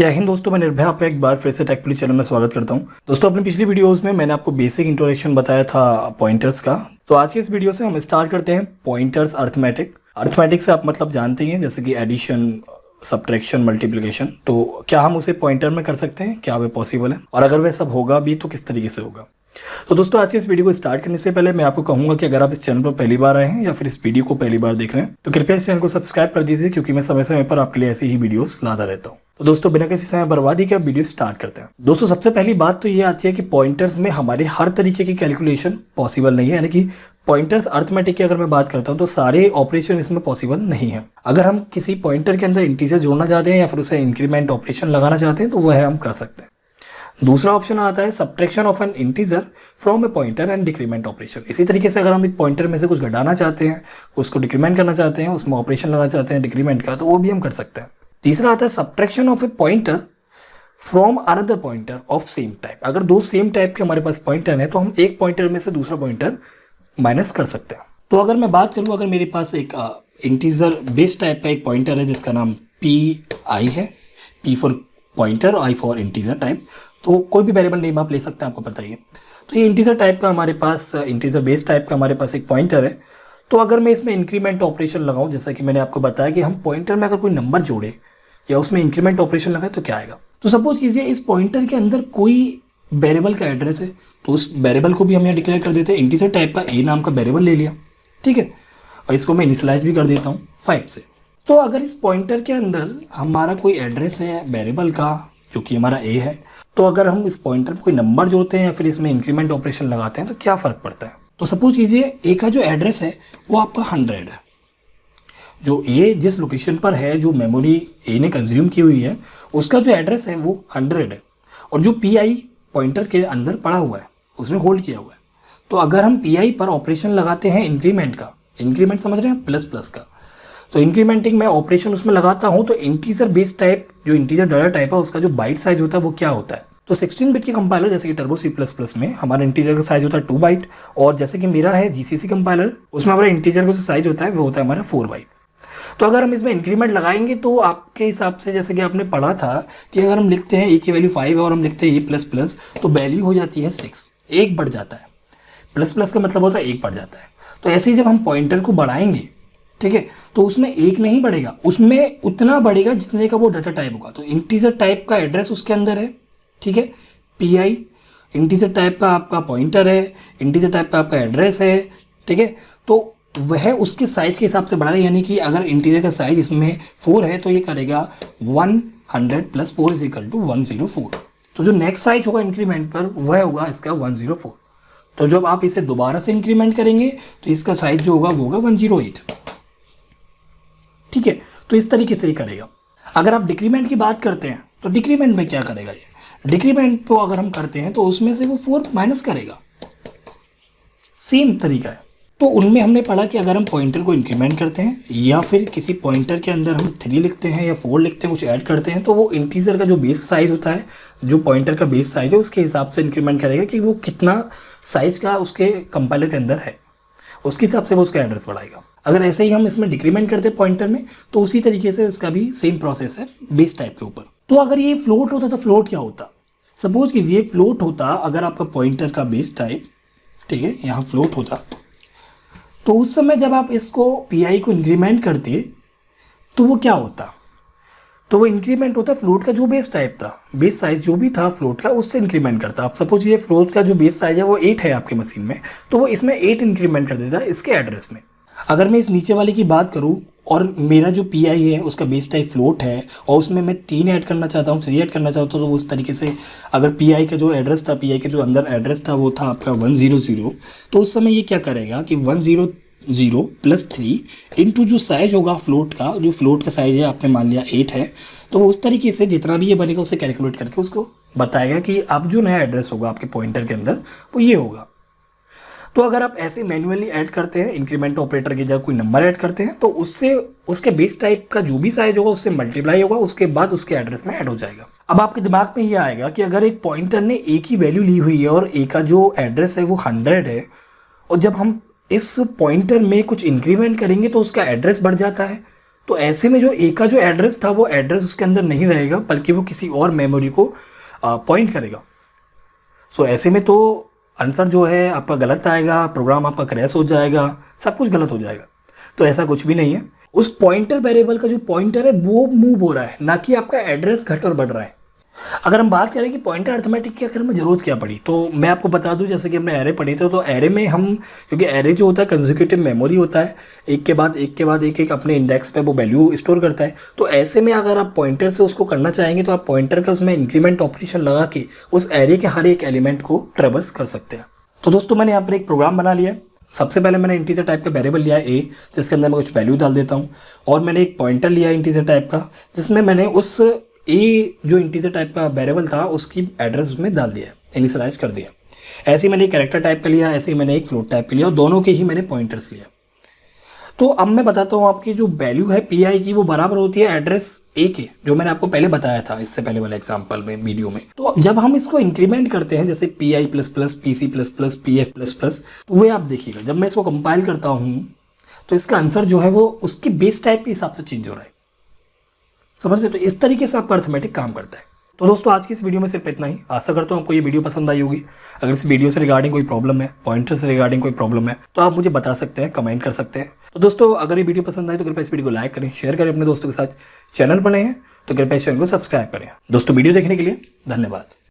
जय हिंद दोस्तों, मैं निर्भय आपका एक बार फिर से टेक्पली चैनल में स्वागत करता हूं। दोस्तों, अपनी पिछली वीडियोस में मैंने आपको बेसिक इंट्रोडक्शन बताया था पॉइंटर्स का। तो आज की इस वीडियो से हम स्टार्ट करते हैं पॉइंटर्स अर्थमेटिक। अर्थमेटिक से आप मतलब जानते ही हैं, जैसे कि एडिशन, सब्ट्रैक्शन, मल्टीप्लिकेशन। तो क्या हम उसे पॉइंटर में कर सकते हैं? क्या वे पॉसिबल है? और अगर वह सब होगा भी तो किस तरीके से होगा? तो दोस्तों, आज की इस वीडियो को स्टार्ट करने से पहले मैं आपको कहूंगा कि अगर आप इस चैनल पर पहली बार आए हैं या फिर इस वीडियो को पहली बार देख रहे हैं तो कृपया इस चैनल को सब्सक्राइब कर दीजिए, क्योंकि मैं समय समय पर आपके लिए ऐसी ही वीडियोस लाता रहता हूं। तो दोस्तों, बिना किसी समय बर्बादी के अब वीडियो स्टार्ट करते हैं। दोस्तों, सबसे पहली बात तो ये आती है कि पॉइंटर्स में हमारे हर तरीके की कैलकुलेशन पॉसिबल नहीं है। यानी कि पॉइंटर्स अर्थमेटिक की अगर मैं बात करता हूं तो सारे ऑपरेशन इसमें पॉसिबल नहीं है। अगर हम किसी पॉइंटर के अंदर इंटीजर जोड़ना चाहते हैं या फिर उसे इंक्रीमेंट ऑपरेशन लगाना चाहते हैं तो वह हम कर सकते हैं। दूसरा ऑप्शन आता है subtraction of N integer from A pointer and decrement operation. इसी तरीके से अगर हम एक पॉइंटर में से कुछ घटाना चाहते हैं, उसको डिक्रीमेंट करना चाहते हैं, उसमें ऑपरेशन लगाना चाहते हैं डिक्रीमेंट का, तो वो भी हम कर सकते हैं। तीसरा आता है subtraction of A pointer from another pointer of same type. अगर दो सेम टाइप के हमारे पास पॉइंटर हैं तो हम एक पॉइंटर में से दूसरा पॉइंटर माइनस कर सकते हैं। तो अगर मैं बात करूँ, अगर मेरे पास एक इंटीजर बेस टाइप का एक पॉइंटर है जिसका नाम पी है, P for pointer, I for integer type, तो कोई भी वेरिएबल नेम आप ले सकते हैं, आपको पता ही है। तो ये इंटीजर टाइप का हमारे पास, इंटीजर बेस टाइप का हमारे पास एक पॉइंटर है। तो अगर मैं इसमें इंक्रीमेंट ऑपरेशन लगाऊं, जैसा कि मैंने आपको बताया कि हम पॉइंटर में अगर कोई नंबर जोड़े या उसमें इंक्रीमेंट ऑपरेशन लगाए तो क्या आएगा। तो सपोज कीजिए इस पॉइंटर के अंदर कोई वेरिएबल का एड्रेस है, तो उस वेरिएबल को भी हम यहाँ डिक्लेयर कर देते हैं। इंटीजर टाइप का ए नाम का वेरिएबल ले लिया, ठीक है, और इसको मैं इनिशियलाइज भी कर देता हूँ 5 से। तो अगर इस पॉइंटर के अंदर हमारा कोई एड्रेस है वेरिएबल का, जो कि हमारा ए है, तो अगर हम इस पॉइंटर पर कोई नंबर जोड़ते हैं या फिर इसमें इंक्रीमेंट ऑपरेशन लगाते हैं तो क्या फ़र्क पड़ता है। तो सपोज कीजिए ए का जो एड्रेस है वो आपका 100 है। जो ए जिस लोकेशन पर है, जो मेमोरी ए ने कंज्यूम की हुई है, उसका जो एड्रेस है वो 100 है, और जो पी आई पॉइंटर के अंदर पड़ा हुआ है उसमें होल्ड किया हुआ है। तो अगर हम पी आई पर ऑपरेशन लगाते हैं इंक्रीमेंट का, इंक्रीमेंट समझ रहे हैं, प्लस प्लस का, तो इंक्रीमेंटिंग में ऑपरेशन उसमें लगाता हूं तो इंटीजर बेस टाइप, जो इंटीजर डाटा टाइप है, उसका जो बाइट साइज होता है वो क्या होता है। तो 16 बिट के कंपाइलर जैसे कि टर्बो C++ में हमारा इंटीजर का साइज होता है 2 बाइट, और जैसे कि मेरा है GCC कंपाइलर, उसमें हमारा इंटीजर का जो साइज होता है वो होता है हमारा 4 बाइट। तो अगर हम इसमें इंक्रीमेंट लगाएंगे तो आपके हिसाब से, जैसे कि आपने पढ़ा था कि अगर हम लिखते हैं ए की वैल्यू 5 है और हम लिखते हैं A++, तो वैल्यू हो जाती है 6, एक बढ़ जाता है। प्लस प्लस का मतलब होता है एक बढ़ जाता है। तो ऐसे ही जब हम पॉइंटर को बढ़ाएंगे, ठीक है, तो उसमें एक नहीं बढ़ेगा, उसमें उतना बढ़ेगा जितने का वो डाटा टाइप होगा। तो इंटीजर टाइप का एड्रेस उसके अंदर है, ठीक है, पी आई इंटीजर टाइप का आपका पॉइंटर है, इंटीजर टाइप का आपका एड्रेस है, ठीक है, तो वह उसके साइज के हिसाब से बढ़ाएगा। यानी कि अगर इंटीजर का साइज इसमें 4 है तो ये करेगा 100 + 4 = 104। तो जो नेक्स्ट साइज होगा इंक्रीमेंट पर वह होगा इसका 104। तो जब आप इसे दोबारा से इंक्रीमेंट करेंगे तो इसका साइज जो होगा वो होगा 108, ठीक है। तो इस तरीके से ही करेगा। अगर आप डिक्रीमेंट की बात करते हैं तो डिक्रीमेंट में क्या करेगा, ये डिक्रीमेंट को अगर हम करते हैं तो उसमें से वो 4 माइनस करेगा, सेम तरीका है। तो उनमें हमने पढ़ा कि अगर हम पॉइंटर को इंक्रीमेंट करते हैं या फिर किसी पॉइंटर के अंदर हम 3 लिखते हैं या 4 लिखते हैं, कुछ ऐड करते हैं, तो वो इंटीजर का जो बेस साइज होता है, जो पॉइंटर का बेस साइज है, उसके हिसाब से इंक्रीमेंट करेगा कि वो कितना साइज का उसके कंपाइलर के अंदर है, उसके हिसाब से वो उसका एड्रेस बढ़ाएगा। अगर ऐसे ही हम इसमें डिक्रीमेंट करते हैं पॉइंटर में तो उसी तरीके से इसका भी सेम प्रोसेस है बेस टाइप के ऊपर। तो अगर ये फ्लोट होता तो फ्लोट क्या होता, सपोज कीजिए फ्लोट होता, अगर आपका पॉइंटर का बेस टाइप, ठीक है, यहाँ फ्लोट होता, तो उस समय जब आप इसको पी आई को इंक्रीमेंट करते तो वो क्या होता, तो वो इंक्रीमेंट होता फ्लोट का जो बेस टाइप था, बेस साइज जो भी था फ्लोट का, उससे इंक्रीमेंट करता। आप सपोज ये फ्लोट का जो बेस साइज है वो 8 है आपके मशीन में, तो वो इसमें 8 इंक्रीमेंट कर देता है इसके एड्रेस में। अगर मैं इस नीचे वाले की बात करूं और मेरा जो पी आई है उसका बेस टाइप फ्लोट है और उसमें मैं 3 ऐड करना चाहता हूँ, 3 ऐड करना चाहता हूँ, तो उस तरीके से अगर पी आई का जो एड्रेस था, पी आई के जो अंदर एड्रेस था वो था आपका 100, तो उस समय ये क्या करेगा कि 100 + 3 इंटू जो साइज होगा फ्लोट का, जो फ्लोट का साइज है आपने मान लिया 8 है, तो वो उस तरीके से जितना भी ये बनेगा उसे कैलकुलेट करके उसको बताएगा कि अब जो नया एड्रेस होगा आपके पॉइंटर के अंदर वो ये होगा। तो अगर आप ऐसे मैन्युअली ऐड करते हैं, इंक्रीमेंट ऑपरेटर की जगह कोई नंबर ऐड करते हैं, तो उससे उसके बेस टाइप का जो भी साइज होगा उससे मल्टीप्लाई होगा, उसके बाद उसके एड्रेस में ऐड हो जाएगा। अब आपके दिमाग में ये आएगा कि अगर एक पॉइंटर ने ए की वैल्यू ली हुई है और ए का जो एड्रेस है वो 100 है, और जब हम इस पॉइंटर में कुछ इंक्रीमेंट करेंगे तो उसका एड्रेस बढ़ जाता है, तो ऐसे में जो ए का जो एड्रेस था वो एड्रेस उसके अंदर नहीं रहेगा, बल्कि वो किसी और मेमोरी को पॉइंट करेगा। सो ऐसे में तो आंसर जो है आपका गलत आएगा, प्रोग्राम आपका क्रैश हो जाएगा, सब कुछ गलत हो जाएगा। तो ऐसा कुछ भी नहीं है। उस पॉइंटर वेरिएबल का जो पॉइंटर है वो मूव हो रहा है, ना कि आपका एड्रेस घट और बढ़ रहा है। अगर हम बात करें कि पॉइंटर अर्थमेटिक की अगर हमें जरूरत क्या पड़ी, तो मैं आपको बता दूं, जैसे कि हमने एरे पढ़ी थे, तो एरे में हम, क्योंकि एरे जो होता है कंसेक्यूटिव मेमोरी होता है, एक के बाद एक के बाद एक एक अपने इंडेक्स पे वो वैल्यू स्टोर करता है। तो ऐसे में अगर आप पॉइंटर से उसको करना चाहेंगे तो आप पॉइंटर का उसमें इंक्रीमेंट ऑपरेशन लगा के उस एरे के हर एक एलिमेंट को ट्रेवर्स कर सकते हैं। तो दोस्तों मैंने यहाँ पर एक प्रोग्राम बना लिया है। सबसे पहले मैंने इंटीजर टाइप का वेरिएबल लिया है ए, जिसके अंदर मैं कुछ वैल्यू डाल देता हूँ, और मैंने एक पॉइंटर लिया है इंटीजर टाइप का, जिसमें मैंने उस ए जो इंटीजर टाइप का वेरिएबल था उसकी एड्रेस उसमें डाल दिया, इनिशियलाइज कर दिया। ऐसे ही मैंने एक कैरेक्टर टाइप का लिया, ऐसे ही मैंने एक फ्लोट टाइप का लिया, और दोनों के ही मैंने पॉइंटर्स लिया। तो अब मैं बताता हूँ आपकी जो वैल्यू है पी आई की, वो बराबर होती है एड्रेस ए के, जो मैंने आपको पहले बताया था इससे पहले वाले एग्जाम्पल में, वीडियो में। तो जब हम इसको इंक्रीमेंट करते हैं, जैसे P I plus plus, P C plus plus, P F plus plus, तो वे आप देखिएगा जब मैं इसको कंपाइल करता हूँ तो इसका आंसर जो है वो उसकी बेस टाइप के हिसाब से चेंज हो रहा है। समझ रहे? तो इस तरीके से आपका अर्थमेटिक काम करता है। तो दोस्तों आज की इस वीडियो में सिर्फ इतना ही। आशा करता हूँ आपको ये वीडियो पसंद आई होगी। अगर इस वीडियो से रिगार्डिंग कोई प्रॉब्लम है, पॉइंटर से रिगार्डिंग कोई प्रॉब्लम है, तो आप मुझे बता सकते हैं, कमेंट कर सकते हैं। तो दोस्तों अगर ये वीडियो पसंद आए तो कृपया इस वीडियो को लाइक करें, शेयर करें अपने दोस्तों के साथ। चैनल पर नए हैं तो कृपया इस चैनल को सब्सक्राइब करें। दोस्तों वीडियो देखने के लिए धन्यवाद।